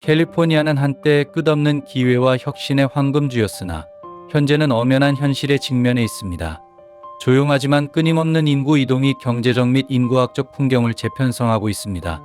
캘리포니아는 한때 끝없는 기회와 혁신의 황금주였으나 현재는 엄연한 현실에 직면해 있습니다. 조용하지만 끊임없는 인구 이동이 경제적 및 인구학적 풍경을 재편성하고 있습니다.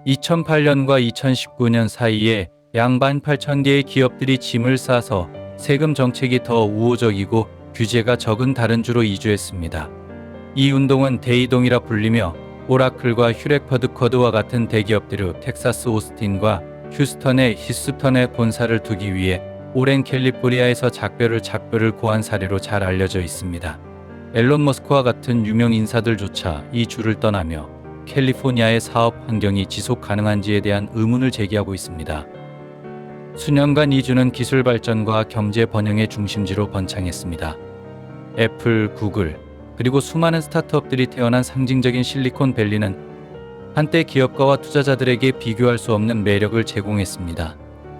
2008년과 2019년 사이에 양반 8,000개의 기업들이 짐을 싸서 세금 정책이 더 우호적이고 규제가 적은 다른 주로 이주했습니다. 이 운동은 대이동이라 불리며 오라클과 휴렉퍼드커드와 같은 대기업들이 텍사스 오스틴과 휴스턴의 히스턴에 본사를 두기 위해 오랜 캘리포니아에서 작별을 고한 사례로 잘 알려져 있습니다. 앨런 머스크와 같은 유명 인사들조차 이 주를 떠나며 캘리포니아의 사업 환경이 지속 가능한지에 대한 의문을 제기하고 있습니다. 수년간 이 주는 기술 발전과 경제 번영의 중심지로 번창했습니다. 애플, 구글, 그리고 수많은 스타트업들이 태어난 상징적인 실리콘밸리는 한때 기업가와 투자자들에게 비교할 수 없는 매력을 제공했습니다.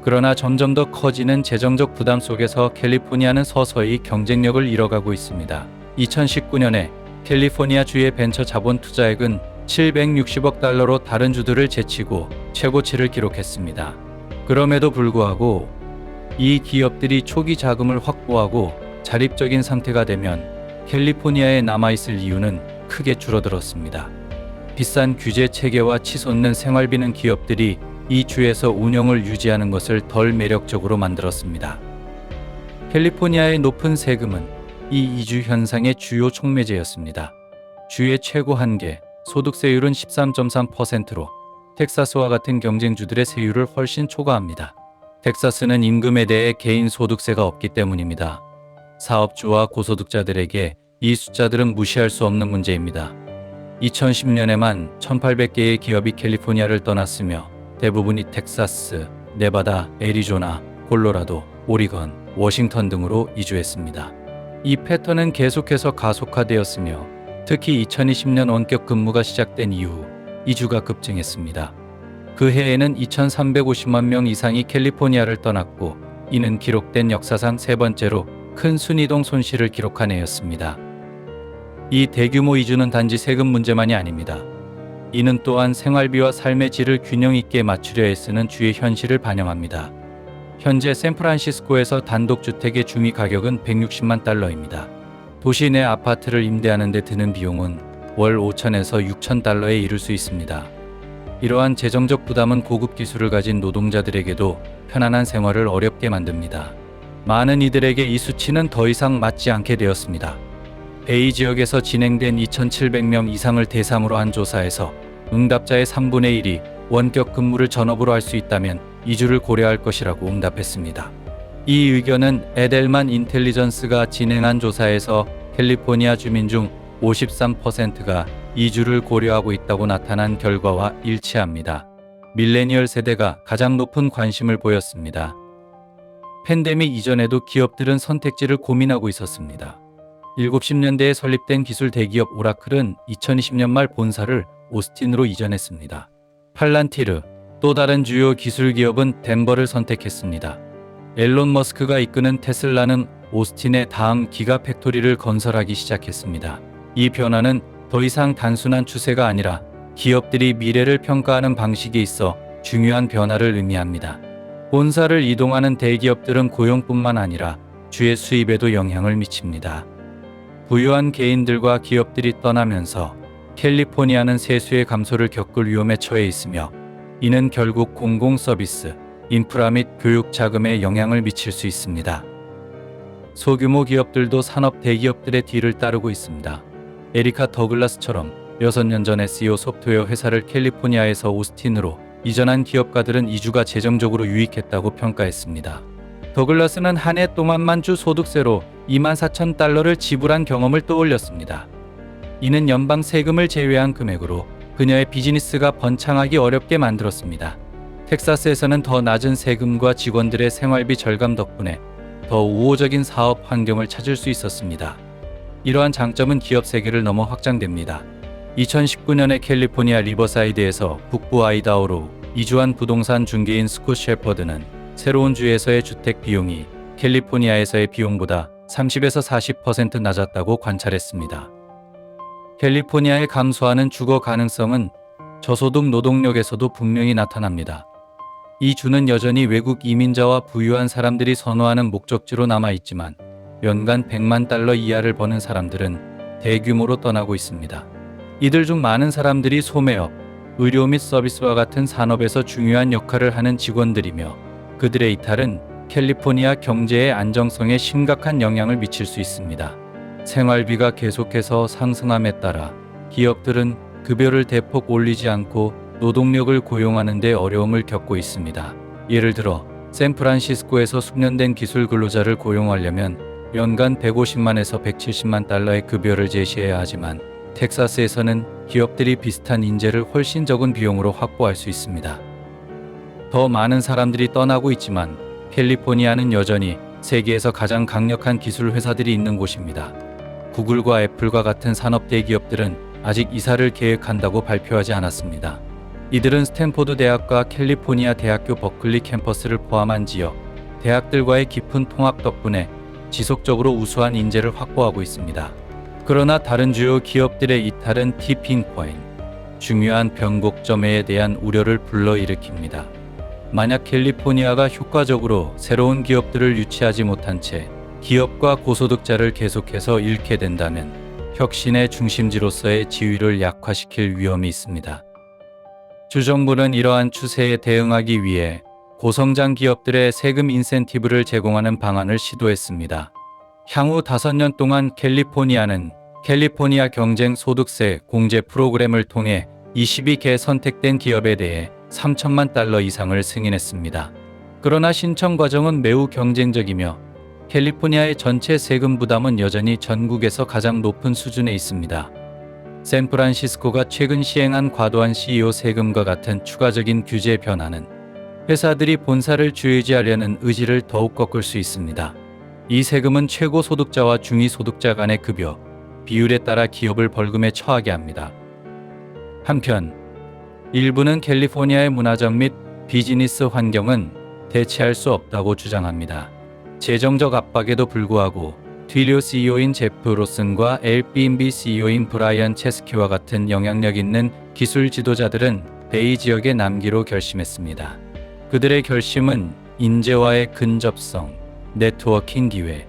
그러나 점점 더 커지는 재정적 부담 속에서 캘리포니아는 서서히 경쟁력을 잃어가고 있습니다. 2019년에 캘리포니아 주의 벤처 자본 투자액은 760억 달러로 다른 주들을 제치고 최고치를 기록했습니다. 그럼에도 불구하고 이 기업들이 초기 자금을 확보하고 자립적인 상태가 되면 캘리포니아에 남아있을 이유는 크게 줄어들었습니다. 비싼 규제 체계와 치솟는 생활비는 기업들이 이 주에서 운영을 유지하는 것을 덜 매력적으로 만들었습니다. 캘리포니아의 높은 세금은 이 이주 현상의 주요 촉매제였습니다. 주의 최고 한계, 소득세율은 13.3%로 텍사스와 같은 경쟁주들의 세율을 훨씬 초과합니다. 텍사스는 임금에 대해 개인 소득세가 없기 때문입니다. 사업주와 고소득자들에게 이 숫자들은 무시할 수 없는 문제입니다. 2010년에만 1,800개의 기업이 캘리포니아를 떠났으며 대부분이 텍사스, 네바다, 애리조나, 콜로라도, 오리건, 워싱턴 등으로 이주했습니다. 이 패턴은 계속해서 가속화되었으며 특히 2020년 원격 근무가 시작된 이후 이주가 급증했습니다. 그 해에는 2,350만 명 이상이 캘리포니아를 떠났고 이는 기록된 역사상 세 번째로 큰 순이동 손실을 기록한 해였습니다. 이 대규모 이주는 단지 세금 문제만이 아닙니다. 이는 또한 생활비와 삶의 질을 균형 있게 맞추려 애쓰는 주의 현실을 반영합니다. 현재 샌프란시스코에서 단독주택의 중위 가격은 160만 달러입니다. 도시 내 아파트를 임대하는 데 드는 비용은 월 5,000에서 6,000달러에 이를 수 있습니다. 이러한 재정적 부담은 고급 기술을 가진 노동자들에게도 편안한 생활을 어렵게 만듭니다. 많은 이들에게 이 수치는 더 이상 맞지 않게 되었습니다. 베이 지역에서 진행된 2,700명 이상을 대상으로 한 조사에서 응답자의 3분의 1이 원격 근무를 전업으로 할 수 있다면 이주를 고려할 것이라고 응답했습니다. 이 의견은 에델만 인텔리전스가 진행한 조사에서 캘리포니아 주민 중 53%가 이주를 고려하고 있다고 나타난 결과와 일치합니다. 밀레니얼 세대가 가장 높은 관심을 보였습니다. 팬데믹 이전에도 기업들은 선택지를 고민하고 있었습니다. 70년대에 설립된 기술 대기업 오라클은 2020년 말 본사를 오스틴으로 이전했습니다. 팔란티르, 또 다른 주요 기술 기업은 덴버를 선택했습니다. 앨런 머스크가 이끄는 테슬라는 오스틴에 다음 기가팩토리를 건설하기 시작했습니다. 이 변화는 더 이상 단순한 추세가 아니라 기업들이 미래를 평가하는 방식에 있어 중요한 변화를 의미합니다. 본사를 이동하는 대기업들은 고용뿐만 아니라 주의 수입에도 영향을 미칩니다. 부유한 개인들과 기업들이 떠나면서 캘리포니아는 세수의 감소를 겪을 위험에 처해 있으며 이는 결국 공공서비스, 인프라 및 교육 자금에 영향을 미칠 수 있습니다. 소규모 기업들도 산업 대기업들의 뒤를 따르고 있습니다. 에리카 더글라스처럼 6년 전 SEO 소프트웨어 회사를 캘리포니아에서 오스틴으로 이전한 기업가들은 이주가 재정적으로 유익했다고 평가했습니다. 더글라스는 한 해 동안만 주 소득세로 24,000달러를 지불한 경험을 떠올렸습니다. 이는 연방 세금을 제외한 금액으로 그녀의 비즈니스가 번창하기 어렵게 만들었습니다. 텍사스에서는 더 낮은 세금과 직원들의 생활비 절감 덕분에 더 우호적인 사업 환경을 찾을 수 있었습니다. 이러한 장점은 기업 세계를 넘어 확장됩니다. 2019년에 캘리포니아 리버사이드에서 북부 아이다호로 이주한 부동산 중개인 스콧 셰퍼드는 새로운 주에서의 주택 비용이 캘리포니아에서의 비용보다 30에서 40% 낮았다고 관찰했습니다. 캘리포니아의 감소하는 주거 가능성은 저소득 노동력에서도 분명히 나타납니다. 이 주는 여전히 외국 이민자와 부유한 사람들이 선호하는 목적지로 남아있지만 연간 100만 달러 이하를 버는 사람들은 대규모로 떠나고 있습니다. 이들 중 많은 사람들이 소매업, 의료 및 서비스와 같은 산업에서 중요한 역할을 하는 직원들이며 그들의 이탈은 캘리포니아 경제의 안정성에 심각한 영향을 미칠 수 있습니다. 생활비가 계속해서 상승함에 따라 기업들은 급여를 대폭 올리지 않고 노동력을 고용하는 데 어려움을 겪고 있습니다. 예를 들어 샌프란시스코에서 숙련된 기술 근로자를 고용하려면 연간 150만에서 170만 달러의 급여를 제시해야 하지만 텍사스에서는 기업들이 비슷한 인재를 훨씬 적은 비용으로 확보할 수 있습니다. 더 많은 사람들이 떠나고 있지만 캘리포니아는 여전히 세계에서 가장 강력한 기술 회사들이 있는 곳입니다. 구글과 애플과 같은 산업 대기업들은 아직 이사를 계획한다고 발표하지 않았습니다. 이들은 스탠포드 대학과 캘리포니아 대학교 버클리 캠퍼스를 포함한 지역, 대학들과의 깊은 통합 덕분에 지속적으로 우수한 인재를 확보하고 있습니다. 그러나 다른 주요 기업들의 이탈은 티핑 포인트, 중요한 변곡점에 대한 우려를 불러일으킵니다. 만약 캘리포니아가 효과적으로 새로운 기업들을 유치하지 못한 채 기업과 고소득자를 계속해서 잃게 된다면 혁신의 중심지로서의 지위를 약화시킬 위험이 있습니다. 주정부는 이러한 추세에 대응하기 위해 고성장 기업들의 세금 인센티브를 제공하는 방안을 시도했습니다. 향후 5년 동안 캘리포니아는 캘리포니아 경쟁소득세 공제 프로그램을 통해 22개 선택된 기업에 대해 3천만 달러 이상을 승인했습니다. 그러나 신청 과정은 매우 경쟁적이며 캘리포니아의 전체 세금 부담은 여전히 전국에서 가장 높은 수준에 있습니다. 샌프란시스코가 최근 시행한 과도한 CEO 세금과 같은 추가적인 규제 변화는 회사들이 본사를 유지하려는 의지를 더욱 꺾을 수 있습니다. 이 세금은 최고 소득자와 중위 소득자 간의 급여, 비율에 따라 기업을 벌금에 처하게 합니다. 한편 일부는 캘리포니아의 문화적 및 비즈니스 환경은 대체할 수 없다고 주장합니다. 재정적 압박에도 불구하고 트윌리오 CEO인 제프 로슨과 에어비앤비 CEO인 브라이언 체스키와 같은 영향력 있는 기술 지도자들은 베이 지역에 남기로 결심했습니다. 그들의 결심은 인재와의 근접성, 네트워킹 기회,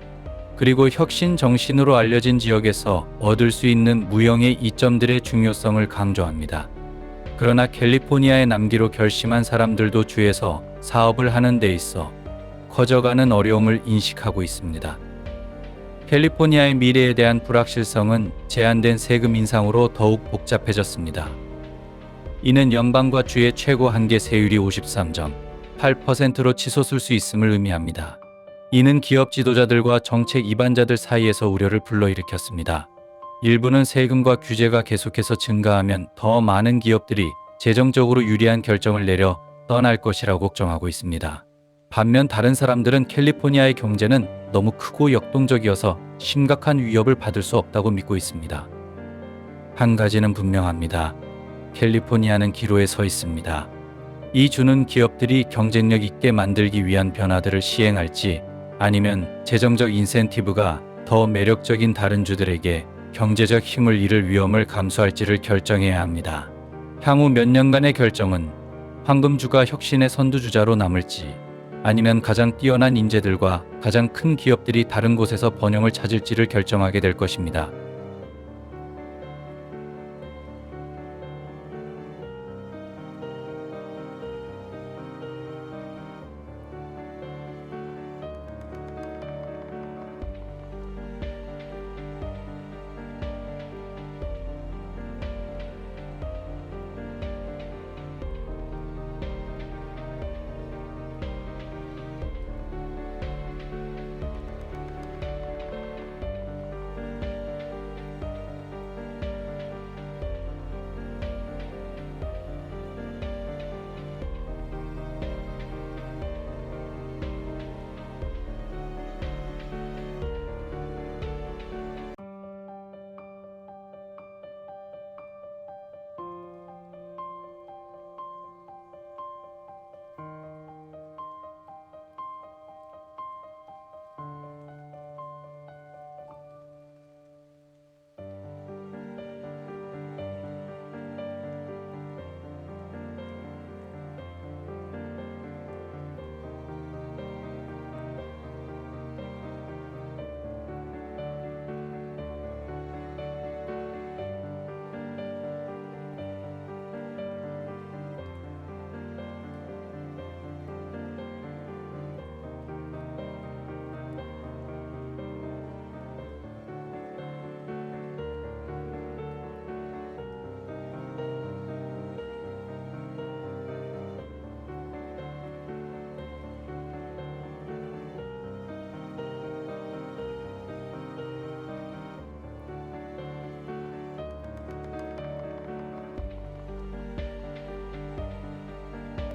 그리고 혁신 정신으로 알려진 지역에서 얻을 수 있는 무형의 이점들의 중요성을 강조합니다. 그러나 캘리포니아에 남기로 결심한 사람들도 주에서 사업을 하는 데 있어 커져가는 어려움을 인식하고 있습니다. 캘리포니아의 미래에 대한 불확실성은 제한된 세금 인상으로 더욱 복잡해졌습니다. 이는 연방과 주의 최고 한계 세율이 53.8%로 치솟을 수 있음을 의미합니다. 이는 기업 지도자들과 정책 이반자들 사이에서 우려를 불러일으켰습니다. 일부는 세금과 규제가 계속해서 증가하면 더 많은 기업들이 재정적으로 유리한 결정을 내려 떠날 것이라고 걱정하고 있습니다. 반면 다른 사람들은 캘리포니아의 경제는 너무 크고 역동적이어서 심각한 위협을 받을 수 없다고 믿고 있습니다. 한 가지는 분명합니다. 캘리포니아는 기로에 서 있습니다. 이 주는 기업들이 경쟁력 있게 만들기 위한 변화들을 시행할지 아니면 재정적 인센티브가 더 매력적인 다른 주들에게 경제적 힘을 잃을 위험을 감수할지를 결정해야 합니다. 향후 몇 년간의 결정은 황금주가 혁신의 선두주자로 남을지 아니면 가장 뛰어난 인재들과 가장 큰 기업들이 다른 곳에서 번영을 찾을지를 결정하게 될 것입니다.